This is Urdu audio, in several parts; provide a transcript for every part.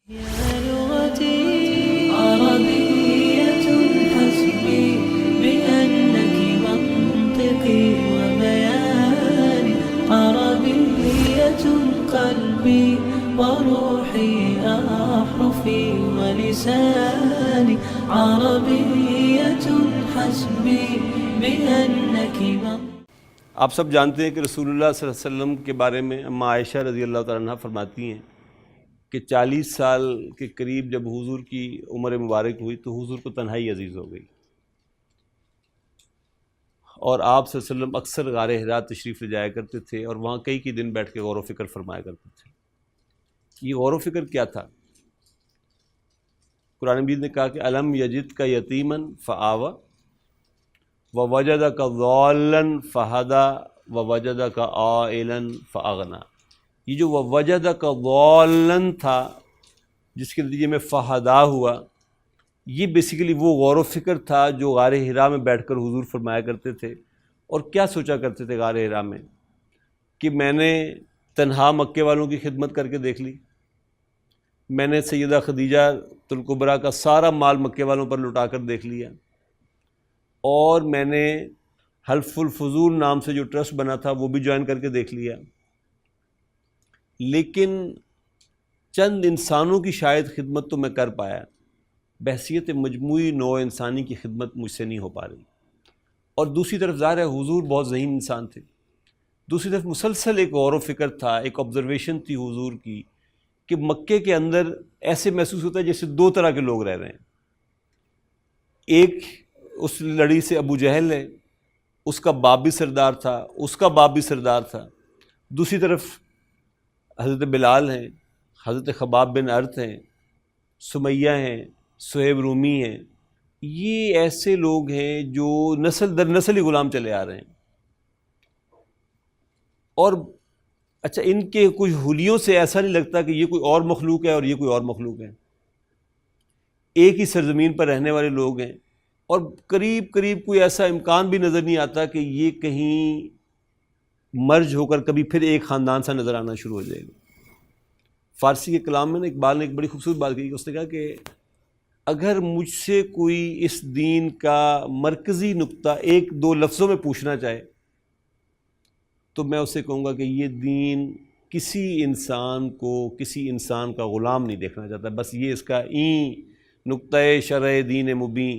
يا لغتي عربية حسبي بأنك منطقي وبياني عربية قلبي وروحي أحرفي ولساني عربية حسبي بأنك منطقي. آپ سب جانتے ہیں کہ رسول اللہ صلی اللہ علیہ وسلم کے بارے میں اماں عائشہ رضی اللہ تعالیٰ عنہ فرماتی ہیں کہ 40 سال کے قریب جب حضور کی عمر مبارک ہوئی تو حضور کو تنہائی عزیز ہو گئی، اور آپ صلی اللہ علیہ وسلم اکثر غار حرا تشریف لے جایا کرتے تھے اور وہاں کئی دن بیٹھ کے غور و فکر فرمایا کرتے تھے۔ یہ غور و فکر کیا تھا؟ قرآن مجید نے کہا کہ الم یجد کا یتیمن فآویٰ ووجدک ضالا فہدیٰ ووجدک عائلا فاغنیٰ۔ یہ جو ووجدک ضالا تھا جس کے نتیجے میں فہدیٰ ہوا، یہ بیسیکلی وہ غور و فکر تھا جو غار حرا میں بیٹھ کر حضور فرمایا کرتے تھے۔ اور کیا سوچا کرتے تھے غار حرا میں؟ کہ میں نے تنہا مکے والوں کی خدمت کر کے دیکھ لی، میں نے سیدہ خدیجہ الکبریٰ کا سارا مال مکے والوں پر لٹا کر دیکھ لیا، اور میں نے حلف الفضول نام سے جو ٹرسٹ بنا تھا وہ بھی جوائن کر کے دیکھ لیا، لیکن چند انسانوں کی شاید خدمت تو میں کر پایا، بحیثیت مجموعی نوع انسانی کی خدمت مجھ سے نہیں ہو پا رہی۔ اور دوسری طرف ظاہر ہے حضور بہت ذہین انسان تھے، دوسری طرف مسلسل ایک غور و فکر تھا، ایک آبزرویشن تھی حضور کی کہ مکے کے اندر ایسے محسوس ہوتا ہے جیسے دو طرح کے لوگ رہ رہے ہیں۔ ایک اس لڑی سے ابو جہل ہے، اس کا باپ بھی سردار تھا، اس کا باپ بھی سردار تھا، دوسری طرف حضرت بلال ہیں، حضرت خباب بن ارت ہیں، سمیہ ہیں، صہیب رومی ہیں۔ یہ ایسے لوگ ہیں جو نسل در نسل ہی غلام چلے آ رہے ہیں، اور اچھا ان کے کچھ حلیوں سے ایسا نہیں لگتا کہ یہ کوئی اور مخلوق ہے اور یہ کوئی اور مخلوق ہے، ایک ہی سرزمین پر رہنے والے لوگ ہیں، اور قریب کوئی ایسا امکان بھی نظر نہیں آتا کہ یہ کہیں مرج ہو کر کبھی پھر ایک خاندان سا نظر آنا شروع ہو جائے گا۔ فارسی کے کلام میں اقبال نے ایک بڑی خوبصورت بات کہی، اس نے کہا کہ اگر مجھ سے کوئی اس دین کا مرکزی نقطہ ایک دو لفظوں میں پوچھنا چاہے تو میں اسے کہوں گا کہ یہ دین کسی انسان کو کسی انسان کا غلام نہیں دیکھنا چاہتا، بس یہ اس کا نقطۂ شرع دین مبین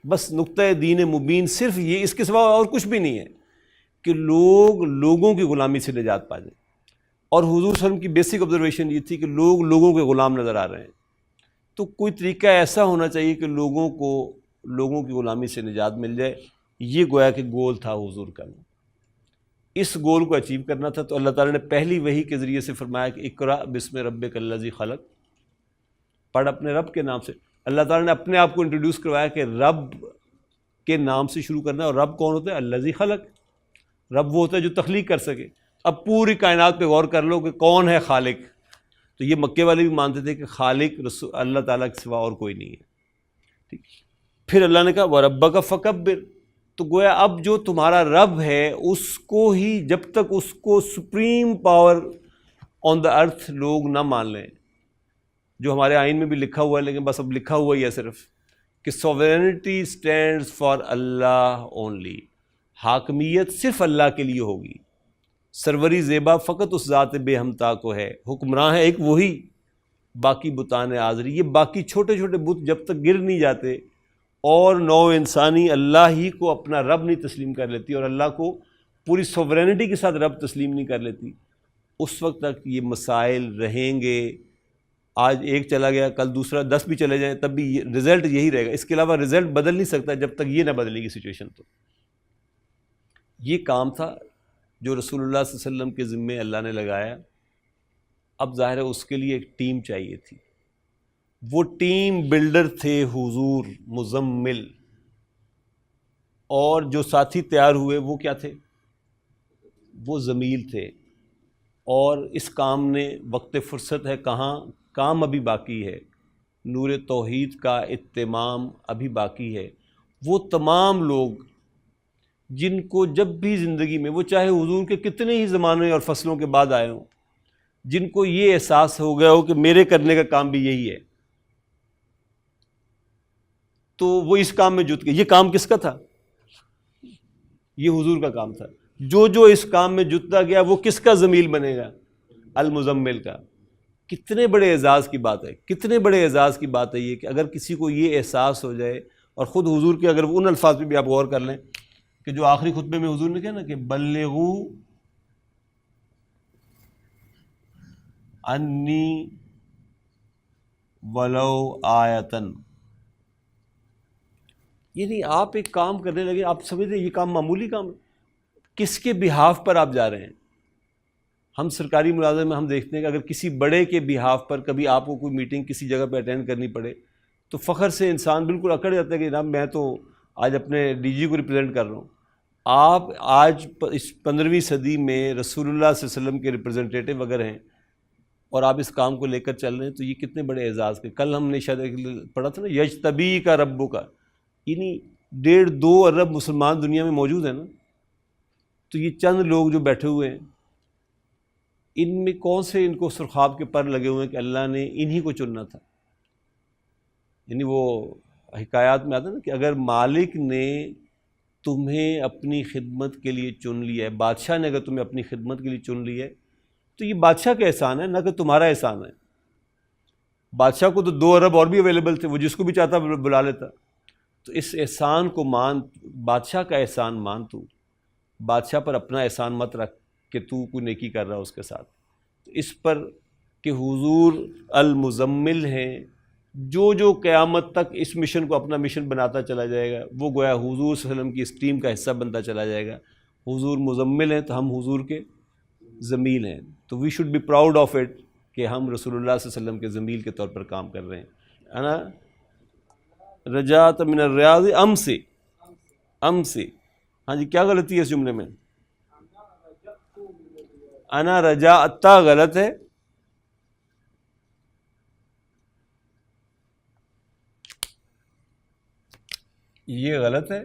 بس نقطۂ دین مبین صرف یہ، اس کے سوا اور کچھ بھی نہیں ہے کہ لوگ لوگوں کی غلامی سے نجات پا جائیں۔ اور حضور صلی اللہ علیہ وسلم کی بیسک آبزرویشن یہ تھی کہ لوگ لوگوں کے غلام نظر آ رہے ہیں، تو کوئی طریقہ ایسا ہونا چاہیے کہ لوگوں کو لوگوں کی غلامی سے نجات مل جائے۔ یہ گویا کہ گول تھا حضور کا، اس گول کو اچیو کرنا تھا۔ تو اللہ تعالیٰ نے پہلی وحی کے ذریعے سے فرمایا کہ اقرأ بسم ربک الذی خلق، پڑھ اپنے رب کے نام سے۔ اللہ تعالیٰ نے اپنے آپ کو انٹروڈیوس کروایا کہ رب کے نام سے شروع کرنا ہے، اور رب کون ہوتا ہے؟ الذی خلق، رب وہ ہوتا ہے جو تخلیق کر سکے۔ اب پوری کائنات پہ غور کر لو کہ کون ہے خالق، تو یہ مکے والے بھی مانتے تھے کہ خالق اللہ تعالیٰ کے سوا اور کوئی نہیں ہے، ٹھیک۔ پھر اللہ نے کہا وَرَبَّكَ فَكَبِّرْ، تو گویا اب جو تمہارا رب ہے اس کو ہی، جب تک اس کو سپریم پاور آن دا ارتھ لوگ نہ مان لیں، جو ہمارے آئین میں بھی لکھا ہوا ہے لیکن بس اب لکھا ہوا ہی ہے صرف، کہ سوورینٹی اسٹینڈز فار اللہ اونلی، حاکمیت صرف اللہ کے لیے ہوگی، سروری زیبا فقط اس ذات بے ہمتا کو ہے، حکمراں ہے ایک وہی، باقی بتان آزری۔ یہ باقی چھوٹے چھوٹے بت جب تک گر نہیں جاتے اور نو انسانی اللہ ہی کو اپنا رب نہیں تسلیم کر لیتی اور اللہ کو پوری سوورینٹی کے ساتھ رب تسلیم نہیں کر لیتی، اس وقت تک یہ مسائل رہیں گے۔ آج ایک چلا گیا کل دوسرا، 10 بھی چلے جائیں تب بھی رزلٹ یہی رہے گا، اس کے علاوہ رزلٹ بدل نہیں سکتا جب تک یہ نہ بدلے گی سچویشن۔ تو یہ کام تھا جو رسول اللہ صلی اللہ علیہ وسلم کے ذمے اللہ نے لگایا۔ اب ظاہر ہے اس کے لیے ایک ٹیم چاہیے تھی، وہ ٹیم بلڈر تھے حضور مزمل، اور جو ساتھی تیار ہوئے وہ کیا تھے؟ وہ زمیل تھے۔ اور اس کام نے وقت فرصت ہے کہاں، کام ابھی باقی ہے، نور توحید کا اتمام ابھی باقی ہے۔ وہ تمام لوگ جن کو جب بھی زندگی میں، وہ چاہے حضور کے کتنے ہی زمانے اور فصلوں کے بعد آئے ہوں، جن کو یہ احساس ہو گیا ہو کہ میرے کرنے کا کام بھی یہی ہے، تو وہ اس کام میں جت گئے۔ یہ کام کس کا تھا؟ یہ حضور کا کام تھا۔ جو جو اس کام میں جتتا گیا وہ کس کا ضمیل بنے گا؟ المزمل کا۔ کتنے بڑے اعزاز کی بات ہے، کتنے بڑے اعزاز کی بات ہے یہ کہ اگر کسی کو یہ احساس ہو جائے، اور خود حضور کے اگر ان الفاظ پہ بھی آپ غور کر لیں کہ جو آخری خطبے میں حضور نے کہا نا کہ بلغوا انی ولو آیتن، یعنی آپ ایک کام کرنے لگے، آپ سمجھتے یہ کام معمولی کام ہے، کس کے بہاف پر آپ جا رہے ہیں؟ ہم سرکاری ملازم میں ہم دیکھتے ہیں کہ اگر کسی بڑے کے بہاف پر کبھی آپ کو کوئی میٹنگ کسی جگہ پہ اٹینڈ کرنی پڑے تو فخر سے انسان بالکل اکڑ جاتا ہے کہ جناب میں تو آج اپنے ڈی جی کو ریپرزینٹ کر رہا ہوں۔ آپ آج اس 15ویں صدی میں رسول اللہ صلی اللہ علیہ وسلم کے ریپرزینٹیٹیو اگر ہیں اور آپ اس کام کو لے کر چل رہے ہیں تو یہ کتنے بڑے اعزاز کے۔ کل ہم نے شاید پڑھا تھا نا یجتبی کا ربو کا، یعنی 1.5-2 ارب مسلمان دنیا میں موجود ہیں نا، تو یہ چند لوگ جو بیٹھے ہوئے ہیں ان میں کون سے ان کو سرخاب کے پر لگے ہوئے ہیں کہ اللہ نے انہی کو چننا تھا؟ یعنی وہ حکایات میں آتا ہے نا کہ اگر مالک نے تمہیں اپنی خدمت کے لیے چن لیا ہے، بادشاہ نے اگر تمہیں اپنی خدمت کے لیے چن لیا ہے تو یہ بادشاہ کا احسان ہے، نہ کہ تمہارا احسان ہے۔ بادشاہ کو تو 2 ارب اور بھی اویلیبل تھے، وہ جس کو بھی چاہتا بلا لیتا۔ تو اس احسان کو مان، بادشاہ کا احسان مان، تو بادشاہ پر اپنا احسان مت رکھ کہ تو کوئی نیکی کر رہا ہے اس کے ساتھ۔ تو اس پر کہ حضور المزمل ہیں، جو جو قیامت تک اس مشن کو اپنا مشن بناتا چلا جائے گا وہ گویا حضور صلی اللہ علیہ وسلم کی اس ٹیم کا حصہ بنتا چلا جائے گا۔ حضور مزمل ہیں تو ہم حضور کے ضمیل ہیں، تو we should be proud of it کہ ہم رسول اللہ صلی اللہ علیہ وسلم کے ضمیل کے طور پر کام کر رہے ہیں۔ انا رجعت من الریاض ام سے، ہاں جی کیا غلطی ہے اس جملے میں؟ انا رجعتا غلط ہے، یہ غلط ہے،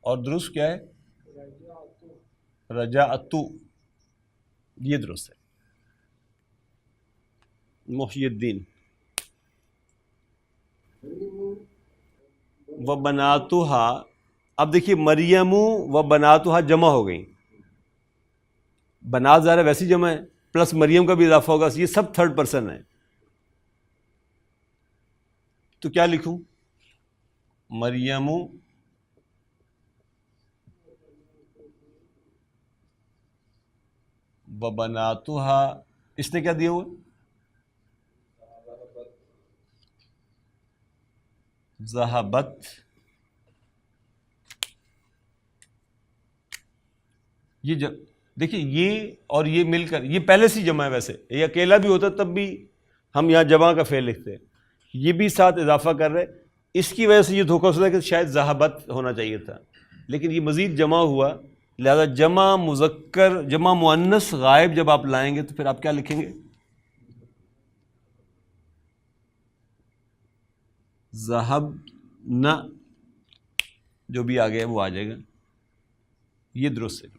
اور درست کیا ہے؟ رجعتو، یہ درست ہے۔ محی الدین و بناتھا، اب دیکھیے مریم و بناتھا جمع ہو گئیں، بنات ظاہر ویسی جمع ہے پلس مریم کا بھی اضافہ ہوگا، یہ سب تھرڈ پرسن ہے، تو کیا لکھوں؟ مریم و بناتھا، اس نے کیا دیا ہوا؟ ذہبت، یہ دیکھیے یہ اور یہ مل کر یہ پہلے سے جمع ہے، ویسے یہ اکیلا بھی ہوتا تب بھی ہم یہاں جمع کا فعل لکھتے ہیں، یہ بھی ساتھ اضافہ کر رہے، اس کی وجہ سے یہ دھوکہ ہوتا ہے کہ شاید ذہبت ہونا چاہیے تھا، لیکن یہ مزید جمع ہوا، لہذا جمع مذکر جمع مؤنث غائب جب آپ لائیں گے تو پھر آپ کیا لکھیں گے؟ ذہبنا، جو بھی آگے ہے وہ آ جائے گا، یہ درست ہے۔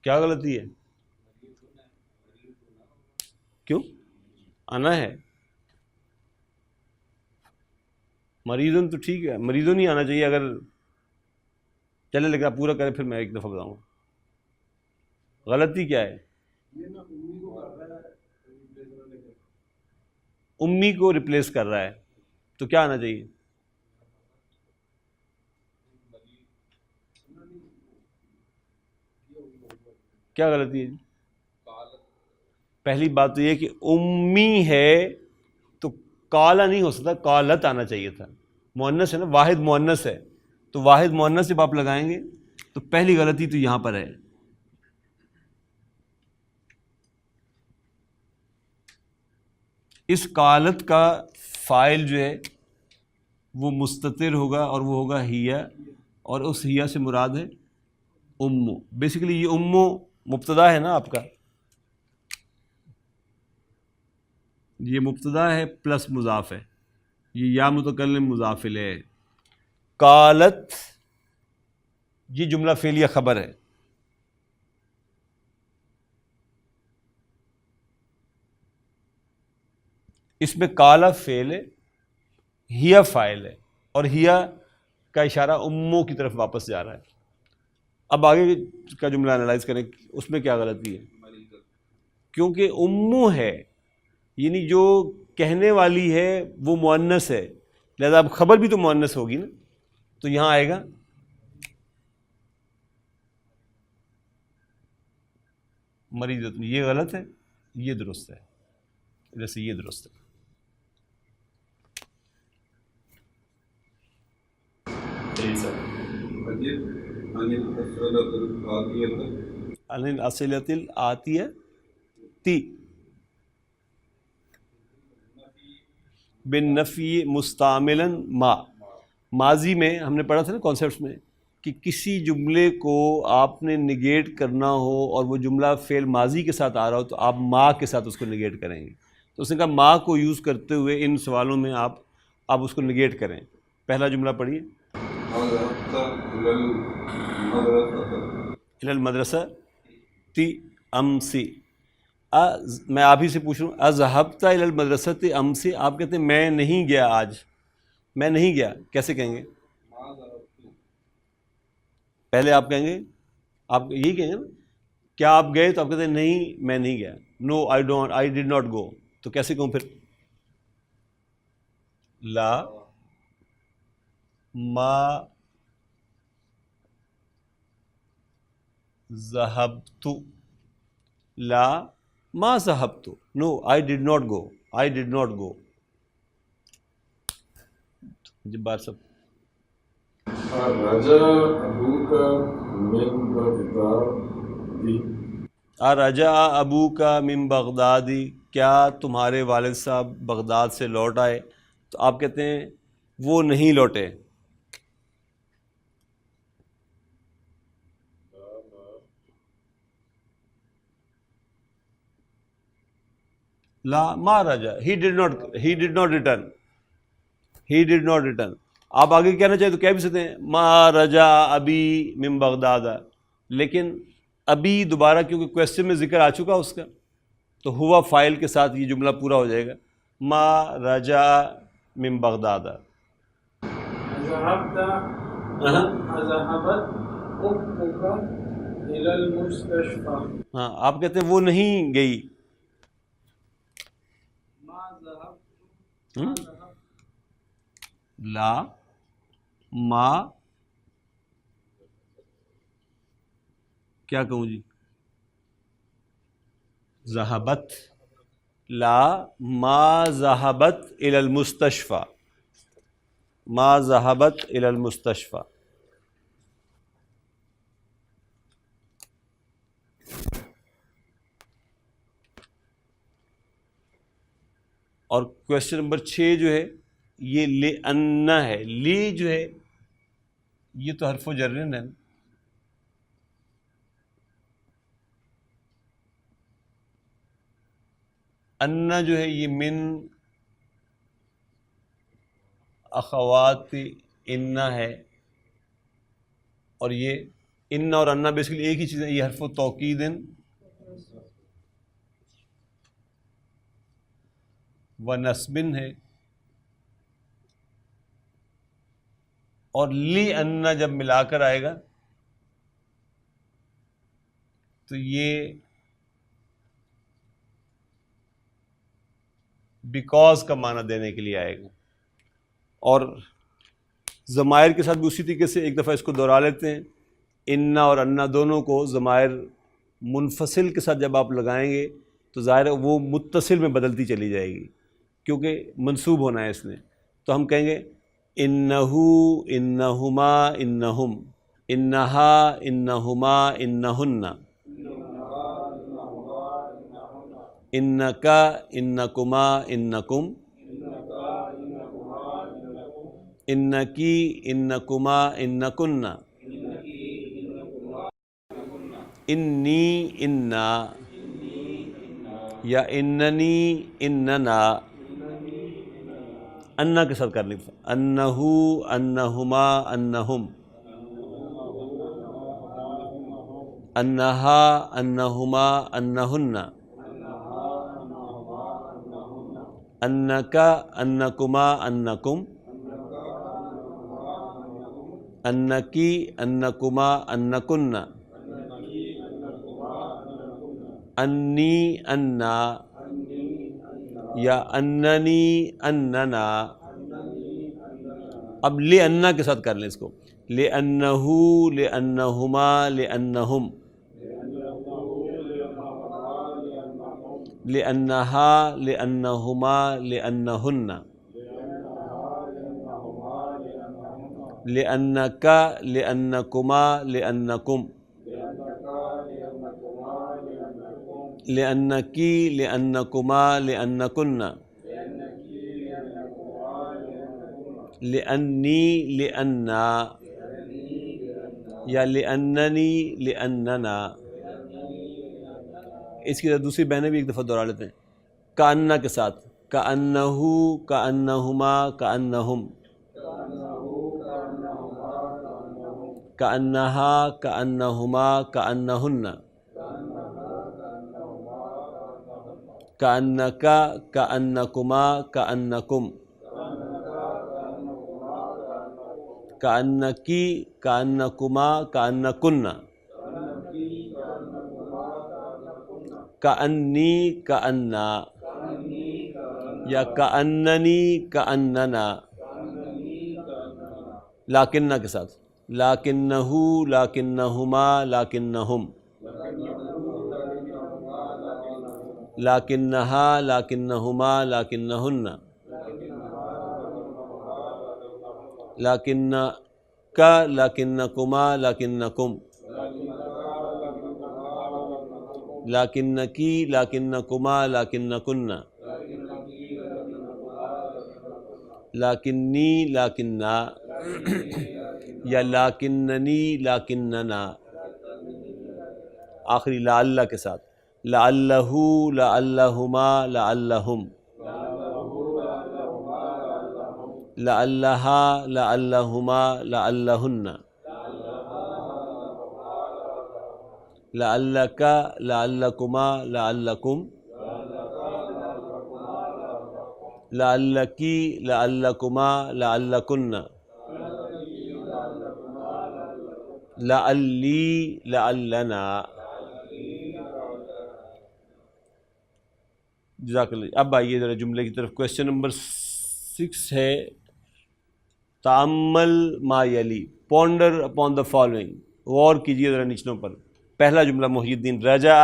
کیا غلطی ہے؟ کیوں؟ آنا ہے مریضن، تو ٹھیک ہے مریضوں نہیں آنا چاہیے، اگر چلے لیکن آپ پورا کریں پھر میں ایک دفعہ بتاؤں گا غلطی کیا ہے۔ امی کو ریپلیس کر رہا ہے تو کیا آنا چاہیے؟ کیا غلطی ہے جی؟ پہلی بات تو یہ کہ امی ہے تو کالا نہیں ہو سکتا، کالت آنا چاہیے تھا، مؤنث ہے نا، واحد مؤنث ہے، تو واحد مؤنث جب آپ لگائیں گے تو پہلی غلطی تو یہاں پر ہے۔ اس کالت کا فاعل جو ہے وہ مستتر ہوگا اور وہ ہوگا ہیا، اور اس ہیا سے مراد ہے امو، بیسیکلی یہ امو مبتدا ہے نا آپ کا، یہ مبتدا ہے پلس مضاف ہے، یہ یا متکلم مضاف الیہ. قالت یہ جملہ فعلیہ خبر ہے. اس میں قال فعل ہے، ہیا فاعل ہے، اور ہیا کا اشارہ اموں کی طرف واپس جا رہا ہے. اب آگے کا جملہ انالائز کریں، اس میں کیا غلطی ہے؟ کیونکہ امو ہے، یعنی جو کہنے والی ہے وہ مؤنث ہے، لہذا اب خبر بھی تو مؤنث ہوگی نا، تو یہاں آئے گا مریض. یہ غلط ہے، یہ درست ہے، جیسے یہ درست ہے. عن الاسئلۃ الآتیہ تی بالنفی مستعملا ما. ماضی میں ہم نے پڑھا تھا نا کانسیپٹس میں کہ کسی جملے کو آپ نے نگیٹ کرنا ہو اور وہ جملہ فعل ماضی کے ساتھ آ رہا ہو تو آپ ما کے ساتھ اس کو نگیٹ کریں گے. تو اس نے کہا ما کو یوز کرتے ہوئے ان سوالوں میں آپ اس کو نگیٹ کریں. پہلا جملہ پڑھیے. الی المدرسہ تی امسی. میں آپ ہی سے پوچھ رہا ہوں اذهبت الی المدرسۃ امسی. آپ کہتے ہیں میں نہیں گیا آج، میں نہیں گیا. کیسے کہیں گے؟ پہلے آپ کہیں گے، آپ یہی کہیں گے نا، کیا آپ گئے؟ تو آپ کہتے ہیں نہیں میں نہیں گیا. نو آئی ڈڈ ناٹ گو. تو کیسے کہوں پھر؟ لا ما ذهبت. لا ما ذهبت. نو آئی did not go. I did not go. جب بار سب رجا ابوک من بغدادی. رجا ابو کا من بغدادی. کیا تمہارے والد صاحب بغداد سے لوٹ آئے؟ تو آپ کہتے ہیں وہ نہیں لوٹے. لا ما رجا. he did not return. he did not return. آپ آگے کہنا چاہے تو کہہ بھی سکتے ہیں ما رجا ابی من بغداد، لیکن ابھی دوبارہ کیونکہ کویسچن میں ذکر آ چکا اس کا تو ہوا فائل کے ساتھ یہ جملہ پورا ہو جائے گا. ما رجا من بغداد. ذهبت ذهبت أختك إلى المستشفى. ہاں آپ کہتے ہیں وہ نہیں گئی. ما ذهبت لا ما کیا کہوں جی؟ ذہبت. لا ما ذہبت الی المستشفى. ما ذہبت الی المستشفى. اور کویسچن نمبر 6 جو ہے یہ لِأَنَّ ہے. لی جو ہے یہ تو حرف و جر ہے نا، انا جو ہے یہ من اخوات انا ہے، اور یہ انا اور انا بیسیکلی ایک ہی چیز ہے. یہ حرف و توکید و نصب ہے، اور لی انا جب ملا کر آئے گا تو یہ بیکاز کا معنی دینے کے لیے آئے گا. اور ضمائر کے ساتھ بھی اسی طریقے سے ایک دفعہ اس کو دہرا لیتے ہیں. انا اور انا دونوں کو ضمائر منفصل کے ساتھ جب آپ لگائیں گے تو ظاہر ہے وہ متصل میں بدلتی چلی جائے گی کیونکہ منصوب ہونا ہے اس نے. تو ہم کہیں گے انہو انہما انہم، انہا انہما انہن، انکا انکما انکم، انکی انکما انکن، انی انا یا اننی اننا، انا کے ساتھ کرنی، انہو، انہما، انہم، انہا، انہما، انہن، انکا، انکما، انکم، انکی، انکما، انکن، انی، انا، یا اننی، اننا۔ اب لے انا کے ساتھ کر لیں اس کو، لے انہو، لے انہما، لے انہم، لے انہا، لے انہما، لے انہن، لے انکا، لے انکما، لے انکم، لے انکی، لے انکما، لے انکن، لے انی، لے انا، یا لے اننی، لے اننا۔ اس کی دوسری بہنیں بھی ایک دفعہ دہرا لیتے ہیں کأنہ کے ساتھ، کأنہو، کأنہما، کأنہم، کأنہا، کأنہما، کأنہن، کأنکا، کأنکما، کأنکم، کأنکی، کأنکما، کأنکن، کأنی، کأنا، یا کأننی، کأننا۔ لاکنہ کے ساتھ، لاکنہو، لاکنہما، لاکنہم، لاکنہا، لاکنہما، لاکنہن، لاکنکا، لاکنکما، لاکنکم، لاکنکی، لاکنکما، لاکنکن، لاکنی، لاکننا، یا لاکننی، لاکننا۔ آخری لعلہ کے ساتھ، لعلہو، لعلہما، لعلہم، لعلہا، لعلہما، لعلہن، لعلکا، لعلکما، لعلکم، لعلکی، لعلکما، لعلکن، لعلی، لعلنا۔ جزاک اللہ۔ اب آئیے ذرا جملے کی طرف۔ کویسچن نمبر 6 ہے تأمل ما یلی، پونڈر اپون دا فالوئنگ، غور کیجیے ذرا نیچنوں پر۔ پہلا جملہ محی الدین، رجع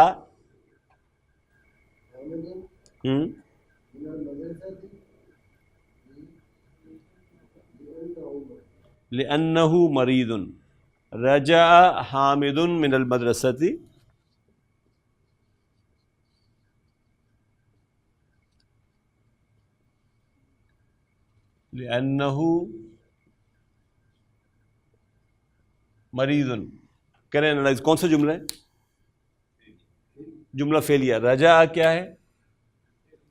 لأنہ مریض، رجع حامد من المدرسۃ لأنہ مریض۔ کریں انالائز، کون سا جملہ ہے؟ جملہ فعلیہ۔ رجع کیا ہے؟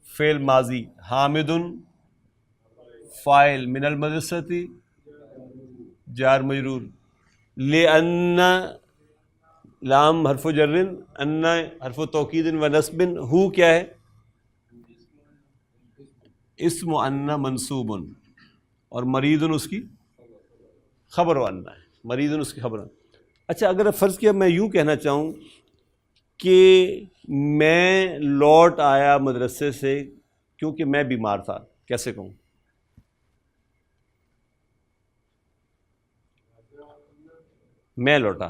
فعل ماضی، حامد فاعل، من المدرسۃ جار مجرور، لأن لام حرف جر، ان حرف توکید و نصب، ہو کیا ہے؟ اسم ان منصوب، اور مریض اس کی خبر و ان ہے، مریض اس کی خبر۔ اچھا اگر فرض کیا میں یوں کہنا چاہوں کہ میں لوٹ آیا مدرسے سے کیونکہ میں بیمار تھا، کیسے کہوں؟ میں لوٹا،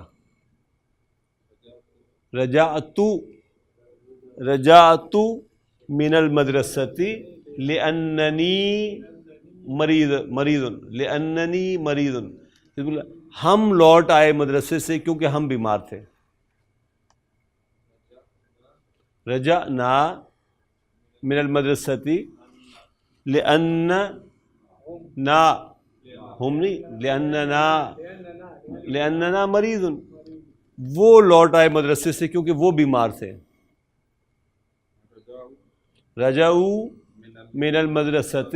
رجعت من المدرسۃ لأننی مریض، لأننی مریض۔ ہم لوٹ آئے مدرسے سے کیونکہ ہم بیمار تھے۔ رجعنا من المدرسۃ لأننا، ہم نہیں، لأننا مریض، وہ لوٹ آئے مدرسے سے کیونکہ وہ بیمار تھے۔ رجعوا من المدرسۃ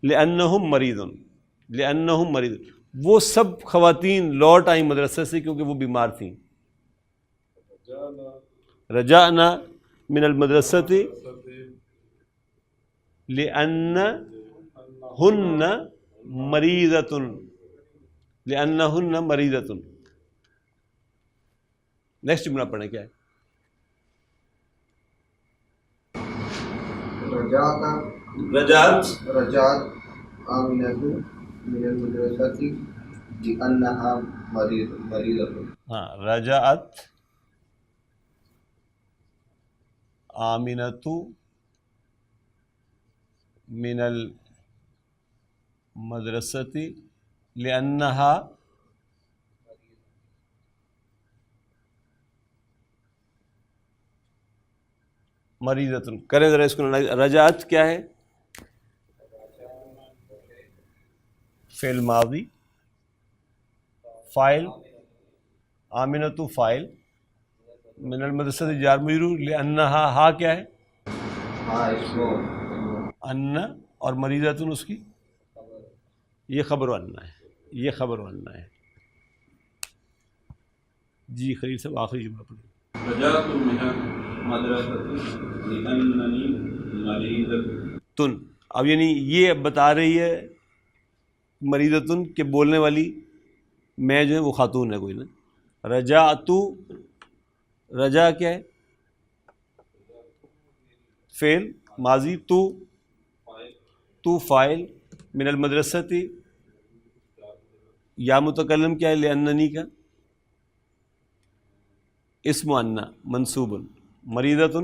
لأنہم مریض، لأنہم مریض، وہ سب خواتین لوٹ آئیں مدرسہ سے کیونکہ وہ بیمار تھیں. رجعنا من المدرسۃ لأنہن مریضۃ، لأنہن مریضۃ. نیکسٹ جملہ پڑھیں کیا ہے؟ رجعت آمنۃ من المدرسۃ لأنہا مریضۃ. ہاں، رجعت آمنۃ من المدرسۃ لأنہا مریضۃ. کریں ذرا اس کو. رجعت کیا ہے؟ فعل ماضی، فاعل، آمنۃ فاعل، من المدرسۃ جار مجرور، لأنہا ہا کیا ہے؟ ہاں اسم ان، اور مریضۃ اس کی یہ خبر ان ہے، یہ خبر ان ہے. جی خلیل صاحب آخری جملہ پڑھیں. رجعت من المدرسۃ لأننی مریضۃ. تن، اب یعنی یہ بتا رہی ہے مریضتن کہ بولنے والی میں جو ہے وہ خاتون ہے کوئی نا. رجعتو، رجا کیا ہے؟ فعل ماضی، تو فاعل، من المدرسۃ یا متکلم کیا ہے؟ لأننی کا اسم ان منصوب، مریضۃ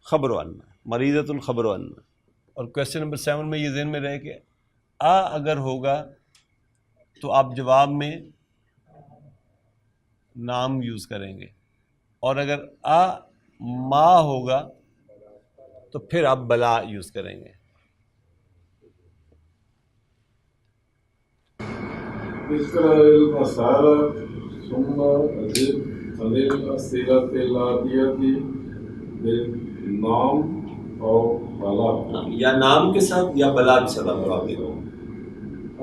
خبر ان، مریضۃ خبر ان. اور کویسچن نمبر 7 میں یہ ذہن میں رہے کہ اگر ہوگا تو آپ جواب میں نام یوز کریں گے، اور اگر ما ہوگا تو پھر آپ بلا یوز کریں گے. اقرأ المسائل ثم أجب عن الأسئلة الآتية بالنام أو بلا. یا نام کے ساتھ یا بلا کے ساتھ آپ جواب دے دو.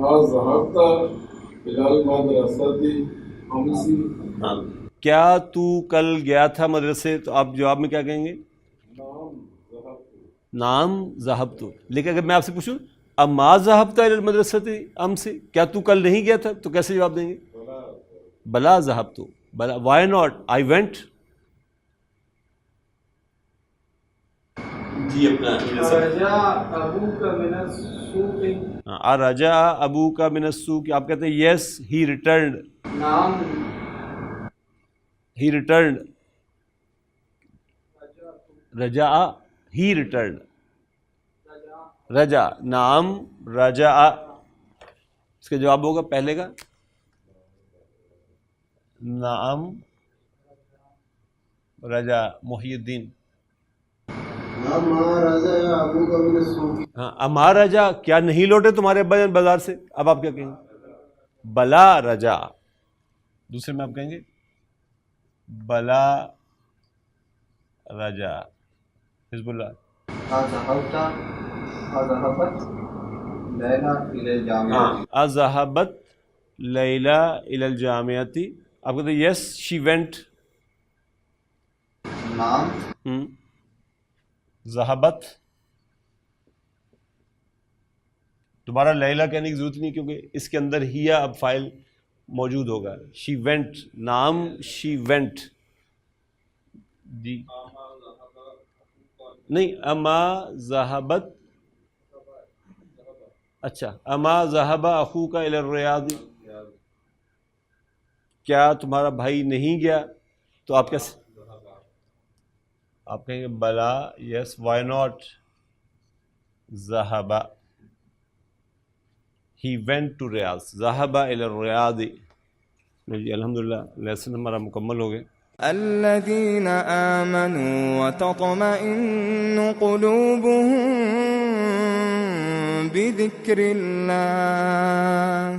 ذهبت إلى المدرسة أمس. ہاں، کیا تو کل گیا تھا مدرسے؟ تو آپ جواب میں کیا کہیں گے؟ نعم ذهبت. نام ذهبت. لیکن اگر میں آپ سے پوچھوں اما ذهبت الى المدرسۃ امس، کیا تو کل نہیں گیا تھا؟ تو کیسے جواب دیں گے؟ بلا ذهبت. بلا، وائی ناٹ؟ I went. جی اپنا رجع أبوك من السوق. رجع ابوک من السوق، آپ کہتے ہیں یس ہی ریٹرنڈ. نعم ہی ریٹرنڈ. رجع ہی ریٹرنڈ. رجع نام رجع، اس کا جواب ہوگا پہلے کا نعم رجع. محی الدین. اما رجع ابوک من السوق. ہاں، اما رجع کیا نہیں لوٹے تمہارے ابا جان بازار سے؟ اب آپ کیا کہیں گے؟ بلا رجع. دوسرے میں آپ کہیں گے بلا رجع. حزب اللہ. ذهبت لیلا إلى الجامعة. اذهبت لیلا الی الجامعۃ، آپ کہتے ہیں یس شی وینٹ. نام ذہبت، دوبارہ لیلا کہنے کی ضرورت نہیں کیونکہ اس کے اندر ہیا اب فائل موجود ہوگا. شی وینٹ، نام شی وینٹ. جی نہیں، اما ذہبت، اچھا اما ذہب اخوک الی الریاض، کیا تمہارا بھائی نہیں گیا؟ تو آپ کیسے آپ کہیں گے بلا یس وائی ناٹ ذہب ہی وینٹ ٹو ریاض، ذہب الی الریاض. جی الحمدللہ لیسن ہمارا مکمل ہو گیا. الذين آمنوا وتطمئن قلوبهم بذكر الله